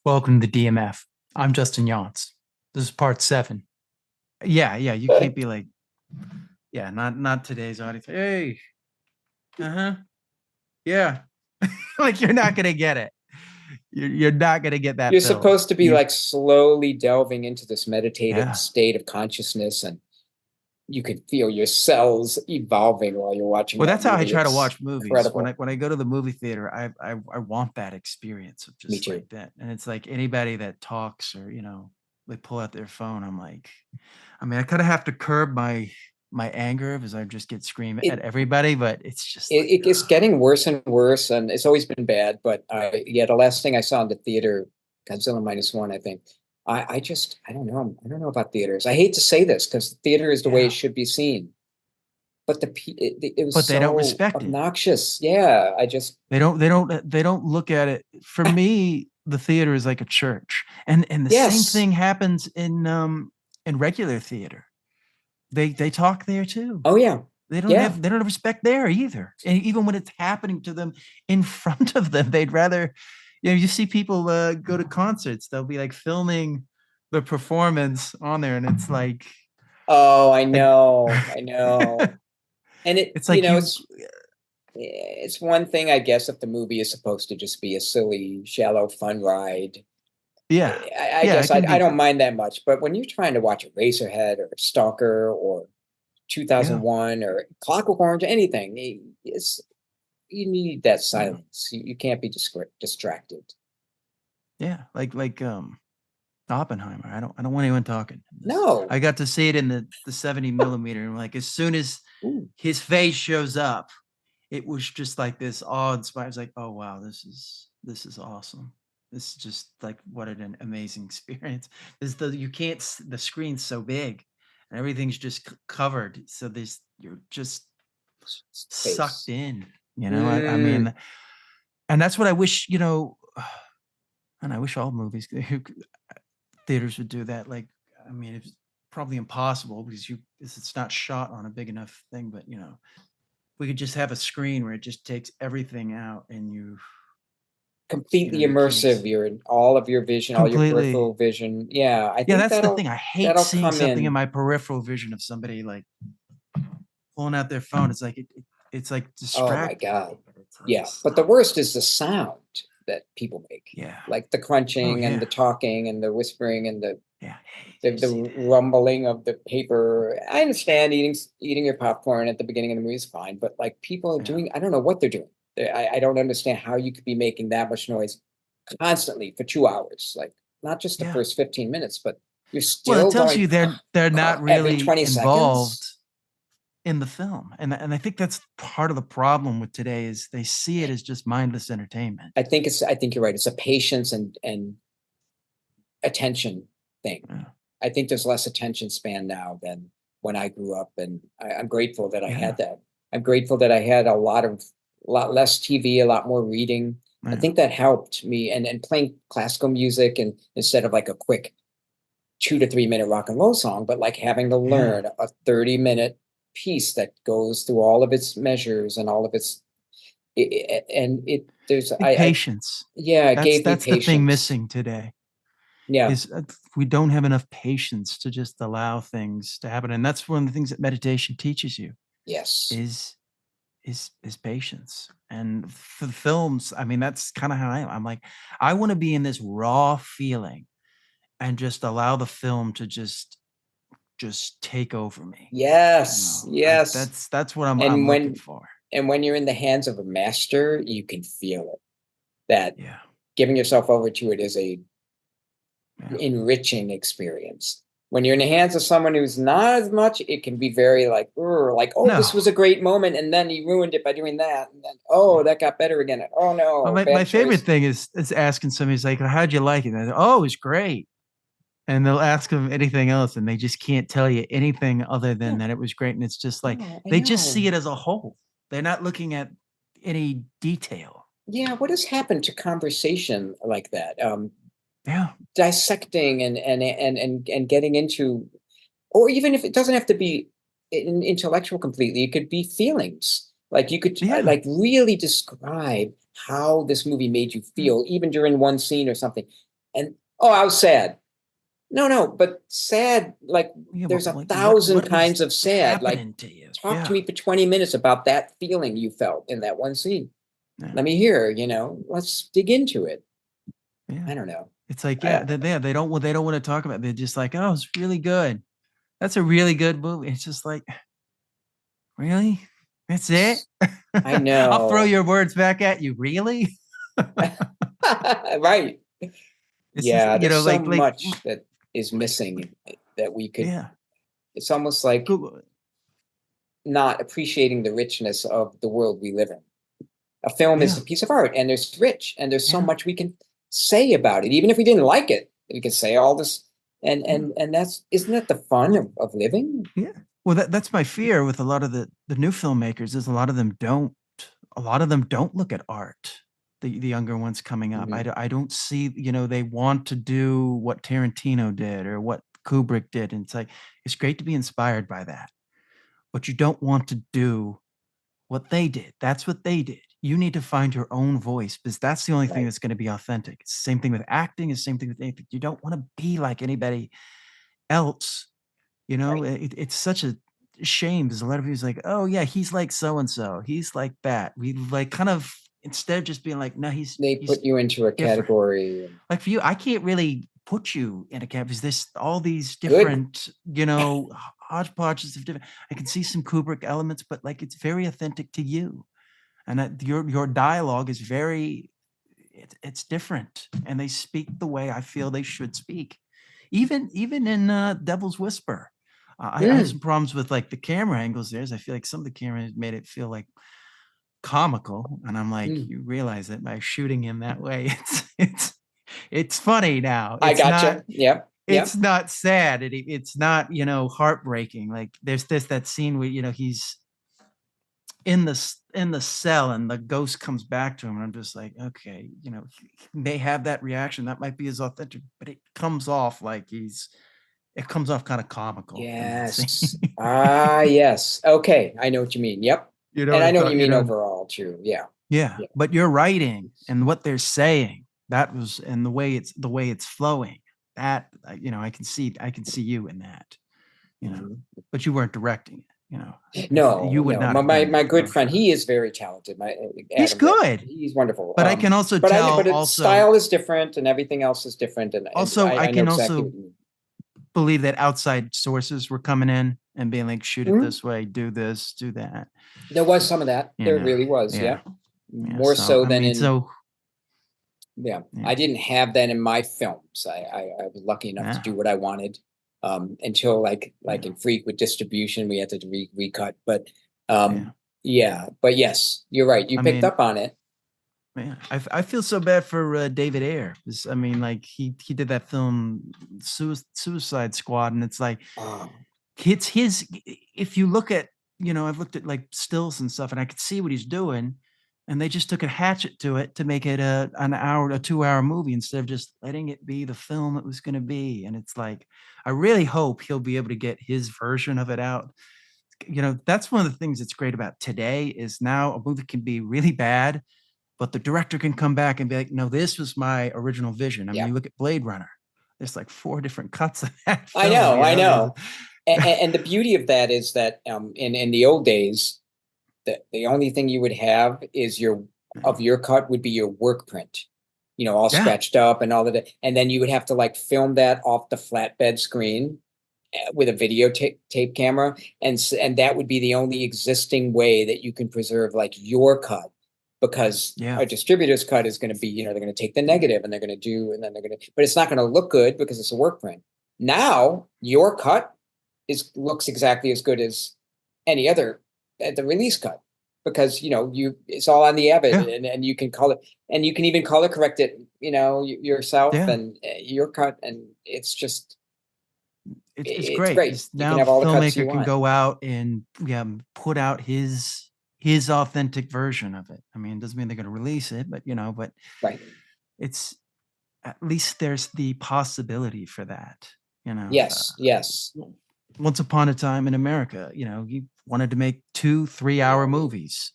Welcome to the DMF. I'm Justin Younts. This is part 7. Yeah, you can't be like, yeah, not today's audience. Hey, uh-huh. Yeah. Like you're not gonna get it. You're not gonna get You're that film. supposed to be You like slowly delving into this meditative yeah. state of consciousness, and you can feel your cells evolving while you're watching Well, that that's how I movie. try to It's watch movies. When I incredible. when I go to the movie theater, I want that experience of Me just too. like that. And it's like anybody that talks or they pull out their phone. I'm like, I mean, I kind of have to curb my anger because I just get scream at It, everybody, but it's just like, it's getting worse and worse, and it's always been bad. But yeah, the last thing I saw in the theater, Godzilla minus one, I think. I don't know. I don't know about theaters. I hate to say this because theater is the way it yeah, should be seen, but it was but they don't so respect it. obnoxious. Yeah, I just They don't look at it. For me, the theater is like a church, and the same yes. thing happens in regular theater. They talk there too. Oh yeah. Yeah. They don't have respect there either. And even when it's happening to them in front of them, they'd rather, you see people go to concerts, they'll be like filming the performance on there, and it's Oh, I like know. I know. And it's like you it's one thing, I guess, if the movie is supposed to just be a silly, shallow fun ride. yeah. I Yeah, guess it can I be. don't mind that much. But when you're trying to watch a Racerhead or Stalker or Yeah. 2001 or Clockwork Orange, anything, it's you need that Yeah. silence. You can't be distracted. Yeah. Oppenheimer. I don't want anyone talking. No. I got to see it in the 70 millimeter, and like as soon as Ooh. his face shows up, it was just like this awe-inspiring. I was like, oh wow, this is awesome. This is just like what an amazing experience. Is the you can't the screen's so big and everything's just covered. So you're just sucked Face. in. I Mm. mean, and that's what I wish, and I wish all movies theaters would do that. Like, I mean, it's probably impossible because it's not shot on a big enough thing, but we could just have a screen where it just takes everything out and Completely you can't immersive. You're in all of your vision, all your completely. peripheral vision. Yeah, I Yeah, think that's the thing. I hate that'll seeing come something in in. my peripheral vision of somebody like pulling out their phone. It's like it's like Oh my distracting God. me, but it's like Yeah, but the stop. worst is the sound that people make, Yeah. like the Oh crunching and yeah. the talking and the whispering and Yeah. Hey, the, did you the see that? rumbling of the paper. I understand eating your popcorn at the beginning of the movie is fine, but like people are Yeah. doing, I don't know what they're doing. I don't understand how you could be making that much noise constantly for 2 hours. Like not just the Yeah. first 15 minutes, but you're Well, it still tells going you they're not every really 20 involved seconds. in the film, and I think that's part of the problem with today is they see it as just mindless entertainment. I think you're right. It's a patience and attention thing. Yeah. I think there's less attention span now than when I grew up, and I'm grateful that I Yeah. had that. I'm grateful that I had a lot less TV, a lot more reading. I Yeah. think that helped me, and playing classical music, and instead of like a quick 2 to 3 minute rock and roll song, but like having to Yeah. learn a 30-minute piece that goes through all of its measures and all of its and it there's I think I patience. yeah, it That's gave me that's the thing patience. missing today Yeah. is we don't have enough patience to just allow things to happen, and that's one of the things that meditation teaches you Yes. is is patience. And for the films, I mean, that's kind of how I am. I'm like, I want to be in this raw feeling and just allow the film to just take over me. Yes. Yes. That's what I'm And looking for. when you're in the hands of a master, you can feel it. That Yeah. giving yourself over to it is a Yeah. enriching experience. When you're in the hands of someone who's not as much, it can be very like, like, oh, this No. was a great moment, and then he ruined it by doing that, and then oh, Yeah. that got better again. Oh Well, no, my bad favorite choice. thing is asking somebody's like, how'd you like it? And they're, oh, it was great. And they'll ask them anything else, and they just can't tell you anything other than Oh, that it was great. And it's just like oh, I they just know. see it as a whole. They're not looking at any detail. Yeah, what has happened to conversation like that? Yeah. Dissecting and getting into, or even if it doesn't have to be intellectual completely, it could be feelings. Like you could Yeah. like really describe how this movie made you Yeah. feel, even during one scene or something. And oh, I was sad. No, no, but sad, like Yeah, but there's a like, thousand what was kinds of sad. Like, happening to you? talk to Yeah, me for 20 minutes about that feeling you felt in that one scene. yeah, Let me hear, let's dig into it. yeah. I don't know. It's like, I, yeah, they don't they don't want to talk about it. They're just like, oh, it's really good. That's a really good movie. It's just like, really? That's it? I I'll throw know. your words back at you. Really? Right. It's just, Yeah, there's so like, much that is missing that we could, yeah. it's almost like Google. not appreciating the richness of the world we live in. A film is Yeah, a piece of art and it's rich and there's so yeah, much we can say about it. Even if we didn't like it, we can say all this. And yeah, that's, isn't that the fun of living? yeah. Well, that's my fear with a lot of the new filmmakers is a lot of them don't look at art. The younger ones coming up. Mhm. I don't see, they want to do what Tarantino did or what Kubrick did. And it's like, it's great to be inspired by that, but you don't want to do what they did. That's what they did. You need to find your own voice because that's the only thing Right, that's going to be authentic. It's the same thing with acting, it's the same thing with anything. You don't want to be like anybody else. right. It's such a shame because a lot of people's like, oh yeah, he's like so and so, he's like that. We like kind of instead of just being like, no, They he's put you into a different. category. Like for you, I can't really put you in a category because there's all these Good. different, hodgepodges of different. I can see some Kubrick elements, but like it's very authentic to you, and that your dialogue is very it's different, and they speak the way I feel they should speak. Even in Devil's Whisper, I have Mm, some problems with like the camera angles. There's I feel like some of the cameras made it feel like comical, and I'm like, mm. you realize that by shooting him that way, it's funny now. I gotcha. Yep. It's Yep. not sad. It's not heartbreaking. Like there's that scene where he's in the cell and the ghost comes back to him, and I'm just like, okay, he may have that reaction, that might be his authentic, but it comes off like it comes off kind of comical in that scene. Yes. Ah, yes. Okay. I know what you mean. Yep. You know And what I I'm know what you talking, mean overall, too. Yeah. yeah, Yeah. but your writing and what they're saying, that was, and the way it's flowing, that I can see you in that, you know Mhm. but you weren't directing it, No, you would no. not My, have my done my that good for friend, sure. he is very talented. My He's Adam Rick, good, he's wonderful. but I can also But tell its also style is different and everything else is different. And also I I know can exactly also what you mean. believe that outside sources were coming in and being like, shoot it Mhm. this way, do this, do that. There was some of that. You There know, really was. yeah, Yeah. yeah. More So so I than mean, in, so yeah. yeah, I didn't have that in my films. I was lucky enough to yeah, do what I wanted. Until yeah, in Freak with distribution, we had to recut. But yeah. yeah, but yes, you're right. You I picked mean, up on it. man, I feel so bad for David Ayer. I mean, like he did that film Suicide Squad, and it's like Oh, it's his. If you look at, I've looked at like stills and stuff, and I could see what he's doing, and they just took a hatchet to it to make it a 2-hour movie instead of just letting it be the film it was going to be. And it's like, I really hope he'll be able to get his version of it out. That's one of the things that's great about today is now a movie can be really bad, but the director can come back and be like, no, this was my original vision. I mean, yeah. you look at Blade Runner, there's like 4 different cuts of that I film, know, I there's know. And the beauty of that is that in the old days, the only thing you would have is your cut would be your work print, all yeah, scratched up and all of that. And then you would have to like film that off the flatbed screen with a video tape camera, and that would be the only existing way that you can preserve like your cut, because yeah, a distributor's cut is going to be, they're going to take the negative and they're going to do, and then they're going to, but it's not going to look good because it's a work print. Now your cut looks exactly as good as any other at the release cut, because it's all on the Avid, yeah, and you can color, and you can even color correct it, yourself, yeah. and your cut, and it's just, It's it's great great. because You now can the have all the cuts you filmmaker can want. go out and, yeah, put out his authentic version of it. I mean, it doesn't mean they're going to release it, but Right. it's at least there's the possibility for that. You know, Yes. Yes. Once upon a time in America, you wanted to make 2 3-hour movies,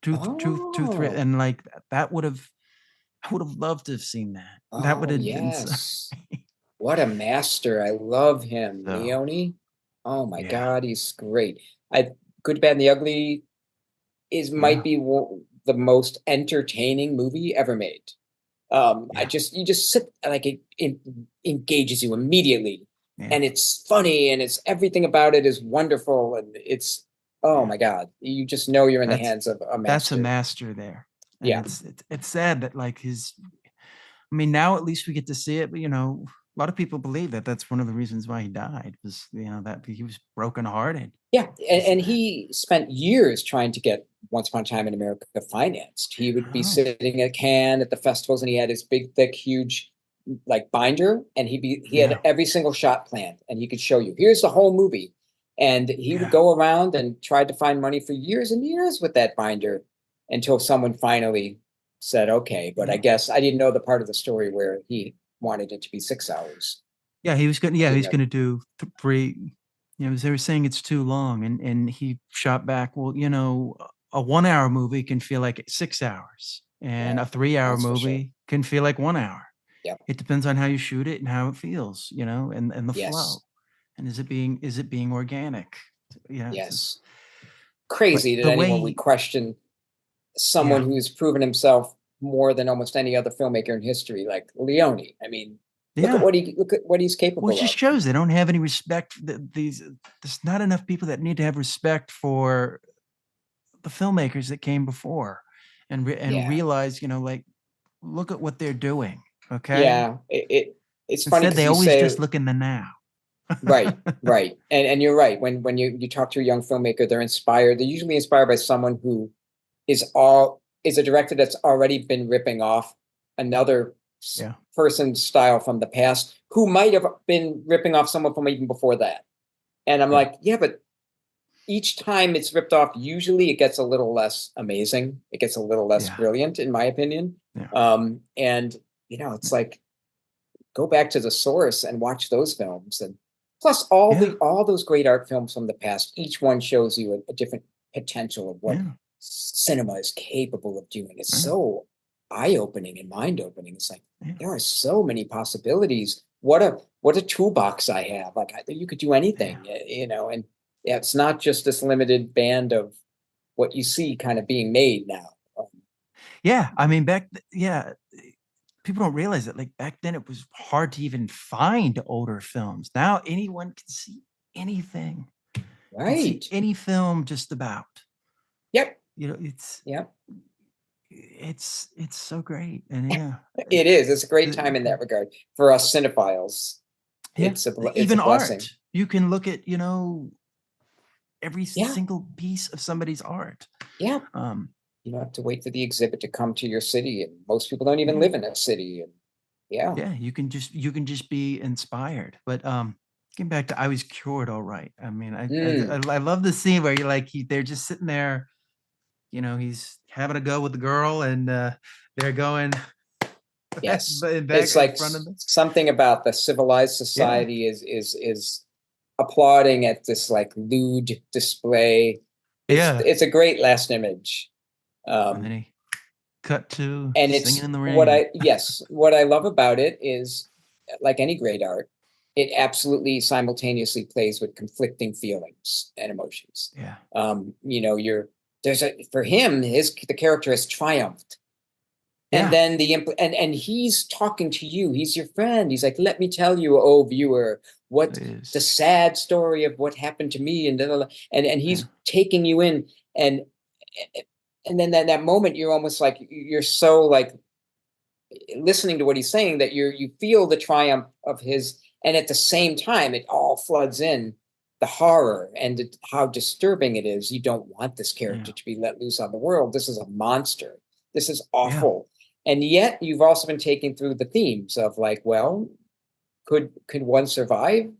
two, 3, Oh, and like that would have. I would have loved to have seen that. That would Oh, have been so yes. What a master. I love him. so, Leone. Oh my yeah, God, he's great. I Good, Bad, and the Ugly is might yeah, be the most entertaining movie ever made. I yeah, just you just sit like it engages you immediately, yeah, and it's funny, and it's everything about it is wonderful, and it's oh yeah. my God, you just know you're in the That's hands of a that's a master. master there, and Yeah, it's sad that, like, his I mean, now at least we get to see it, but, a lot of people believe that that's one of the reasons why he died was, that he was brokenhearted. yeah, Is and he spent years trying to get Once Upon a Time in America financed. He would be Oh, sitting at Cannes at the festivals, and he had his big, thick, huge, like binder, and he yeah, had every single shot planned, and he could show you here's the whole movie, and he would yeah, go around and tried to find money for years and years with that binder until someone finally said, "Okay," but I yeah. guess I didn't know the part of the story where he wanted it to be 6 hours. I He's didn't know. gonna do 3, they were saying it's too long, and he shot back, "Well, a 1-hour movie can feel like 6 hours, and Yeah, a 3-hour that's for sure. movie can feel like 1 hour. Yep. It depends on how you shoot it and how it feels, and the flow, Yes. and is it being organic?" It's just Yes. but Crazy that the anyone would way question someone yeah. who's proven himself more than almost any other filmmaker in history, like Leone. I mean, Yeah. look at what he's Well, it capable just of. shows they don't have any respect th these there's not enough people that need to have respect for the filmmakers that came before and Yeah. realize, like, look at what they're doing, okay? Yeah. It's funny Instead, because they you always say just look in the now. right, right. And you're right. When you talk to a young filmmaker, they're inspired. They're usually inspired by someone who is a director that's already been ripping off another Yeah, person's style from the past who might have been ripping off someone from even before that. And I'm yeah, like, yeah, but each time it's ripped off, usually it gets a little less amazing. It gets a little less yeah, brilliant, in my opinion. yeah, And it's like go back to the source and watch those films. And plus yeah, all those great art films from the past, each one shows you a different potential of what yeah, cinema is capable of doing. It's yeah, so eye-opening and mind-opening. It's like yeah, there are so many possibilities. What a toolbox I have. Like you could do yeah. anything, and yeah, it's not just this limited band of what you see kind of being made now. Yeah, I mean, people don't realize that, like, back then, it was hard to even find older films. Now anyone anything can see Right. any film just about. Yep. You know, it's Yep. it's so great, and yeah, It is. It's a great the time in that regard for us cinephiles. yeah, It's a even blessing. art. You can look at, every Yeah. single piece of somebody's art. Yeah. Um, You don't have to wait for the exhibit to come to your city, and most people don't even yeah, live in a city. And yeah. yeah, you can just be inspired. But getting back to I was cured all right. I mean, Mm, I love the scene where you're like they're just sitting there, he's having a go with the girl, and they're going yes. back It's in like front of them. something about the civilized Yeah, society is applauding at this like lewd display. yeah. It's a great last image. And then Um, he cut to and singing it's in the what rain. I yes, what I love about it is like any great art, it absolutely simultaneously plays with conflicting feelings and emotions. Yeah, You're there's a for him, the character has triumphed. And yeah. then and he's talking to you. He's your friend. He's like, "Let me tell you, oh viewer, what It the is. sad story of what happened to me." And and Yeah, he's taking you in, and and then that moment, you're almost like you're so like listening to what he's saying that you feel the triumph of his, and at the same time, it all floods in the horror and how disturbing it is. You don't want this yeah, character to be let loose on the world. This is a monster. This is yeah, awful. And yet you've also been taken through the themes of like, well, could one survive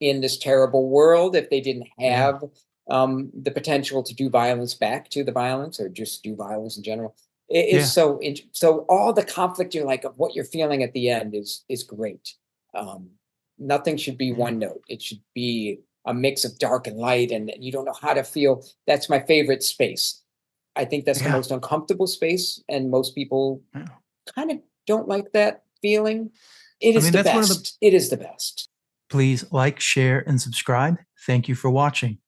in this terrible world if they didn't yeah, have the potential to do violence back to the violence or just do violence in general? It is yeah, so all the conflict you're like of what you're feeling at the end is great. Um, Nothing should be yeah, one note. It should be a mix of dark and light, and you don't know how to feel. That's my favorite space. I think that's the yeah, most uncomfortable space, and most people yeah. kind of don't like that feeling. It I is mean, the that's one of the best. It is the best. please like, share, and subscribe. Thank you for watching.